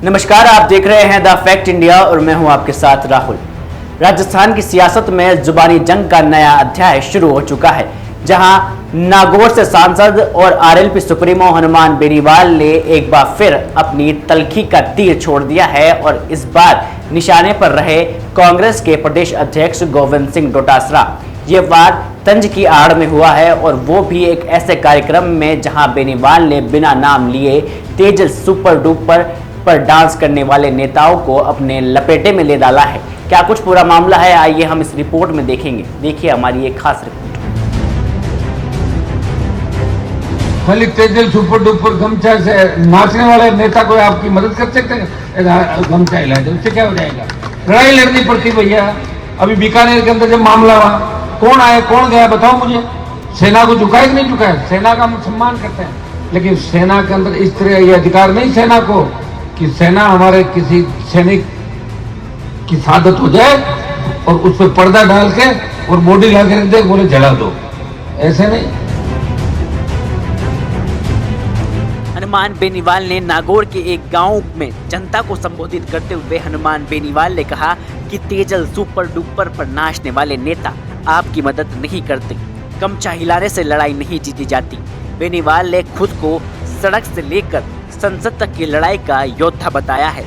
नमस्कार, आप देख रहे हैं द फैक्ट इंडिया और मैं हूं आपके साथ राहुल। राजस्थान की सियासत में जुबानी जंग का नया अध्याय शुरू हो चुका है, जहां नागौर से सांसद और आरएलपी सुप्रीमो हनुमान बेनीवाल ने एक बार फिर अपनी तल्खी का तीर छोड़ दिया है और इस बार निशाने पर रहे कांग्रेस के प्रदेश अध्यक्ष गोविंद सिंह डोटासरा। ये वार तंज की आड़ में हुआ है और वो भी एक ऐसे कार्यक्रम में जहां बेनीवाल ने बिना नाम लिए तेजल सुपर डुपर पर डांस करने वाले नेताओं को अपने लपेटे में ले डाला है। क्या कुछ पूरा मामला है, आइए हम इस रिपोर्ट में देखेंगे। देखिए हमारी एक खास रिपोर्ट। खाली तेजल सुपर डुपर गमछा से नाचने वाले नेता को आपकी मदद कर सकते हैं? गमछा हिला दे, उससे क्या हो जाएगा? लड़ाई लड़नी पड़ती भैया। अभी बीकानेर के अंदर जब मामला हुआ, कौन आया कौन गया बताओ मुझे। सेना को झुकाया कि नहीं झुकाया? सेना का हम सम्मान करते हैं, लेकिन सेना के अंदर इस तरह ये अधिकार नहीं सेना को कि सेना हमारे किसी सैनिक की शहादत हो जाए और उस पर पर्दा डाल के और बॉडी ला के रख दे, बोले जला दो। ऐसे नहीं। हनुमान बेनीवाल ने नागौर के एक गांव में जनता को संबोधित करते हुए हनुमान बेनीवाल ने कहा कि तेजल सुपर डुपर पर नाचने वाले नेता आपकी मदद नहीं करते। गमछा हिलाने से लड़ाई नहीं जीती जाती। बेनीवाल ने खुद को सड़क से लेकर संसद तक की लड़ाई का योद्धा बताया है।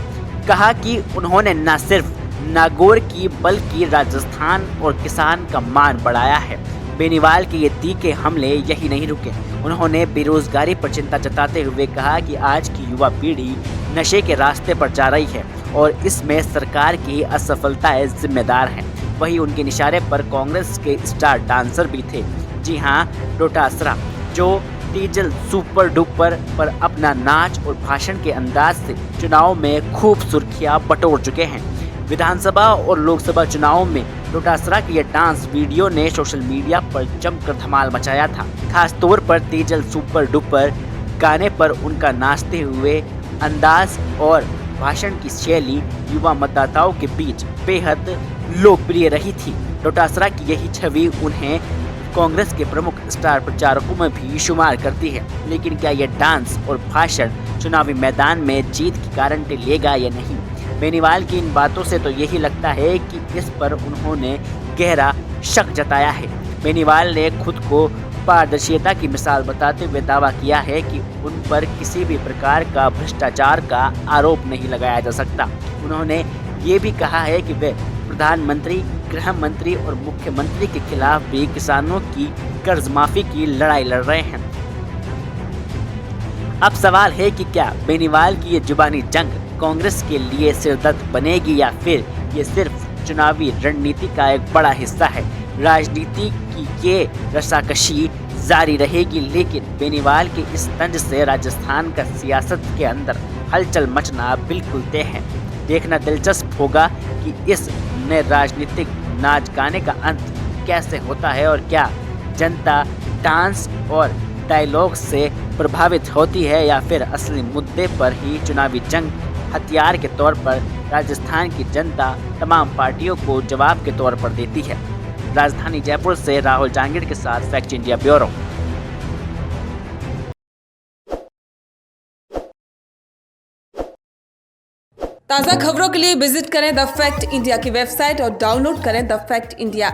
कहा कि उन्होंने न सिर्फ नागौर की बल्कि राजस्थान और किसान का मान बढ़ाया है। बेनीवाल के ये तीखे हमले यही नहीं रुके। उन्होंने बेरोजगारी पर चिंता जताते हुए कहा कि आज की युवा पीढ़ी नशे के रास्ते पर जा रही है और इसमें सरकार की असफलताएं जिम्मेदार हैं। वहीं उनके इशारे पर कांग्रेस के स्टार डांसर भी थे। जी हां, डोटासरा जो तेजल सुपर डुपर पर अपना नाच और भाषण के अंदाज से चुनाव में खूब सुर्खियां बटोर चुके हैं। विधानसभा और लोकसभा चुनावों में डोटासरा की यह डांस वीडियो ने सोशल मीडिया पर जमकर धमाल मचाया था। खास तौर पर तेजल सुपर डुपर गाने पर उनका नाचते हुए अंदाज और भाषण की शैली युवा मतदाताओं के बीच बेहद लोकप्रिय रही थी। डोटासरा की यही छवि उन्हें कांग्रेस के प्रमुख स्टार प्रचारकों में भी शुमार करती है। लेकिन क्या यह डांस और भाषण चुनावी मैदान में जीत की गारंटी लेगा या नहीं? बेनीवाल की इन बातों से तो यही लगता है कि इस पर उन्होंने गहरा शक जताया है। बेनीवाल ने खुद को पारदर्शिता की मिसाल बताते हुए दावा किया है कि उन पर किसी भी प्रकार का भ्रष्टाचार का आरोप नहीं लगाया जा सकता। उन्होंने ये भी कहा है कि वे प्रधानमंत्री, गृह मंत्री और मुख्यमंत्री के खिलाफ भी किसानों की कर्ज माफी की लड़ाई लड़ रहे हैं। अब सवाल है कि क्या बेनीवाल की ये जुबानी जंग कांग्रेस के लिए सिरदर्द बनेगी या फिर ये सिर्फ चुनावी रणनीति का एक बड़ा हिस्सा है। राजनीति की ये रस्साकशी जारी रहेगी, लेकिन बेनीवाल के इस तंज से राजस्थान का सियासत के अंदर हलचल मचना बिल्कुल तय है। देखना दिलचस्प होगा कि इस नए राजनीतिक नाच गाने का अंत कैसे होता है और क्या जनता डांस और डायलॉग से प्रभावित होती है या फिर असली मुद्दे पर ही चुनावी जंग हथियार के तौर पर राजस्थान की जनता तमाम पार्टियों को जवाब के तौर पर देती है। राजधानी जयपुर से राहुल जांगिड़ के साथ फैक्ट इंडिया ब्यूरो। ताज़ा खबरों के लिए विजिट करें द फैक्ट इंडिया की वेबसाइट और डाउनलोड करें द फैक्ट इंडिया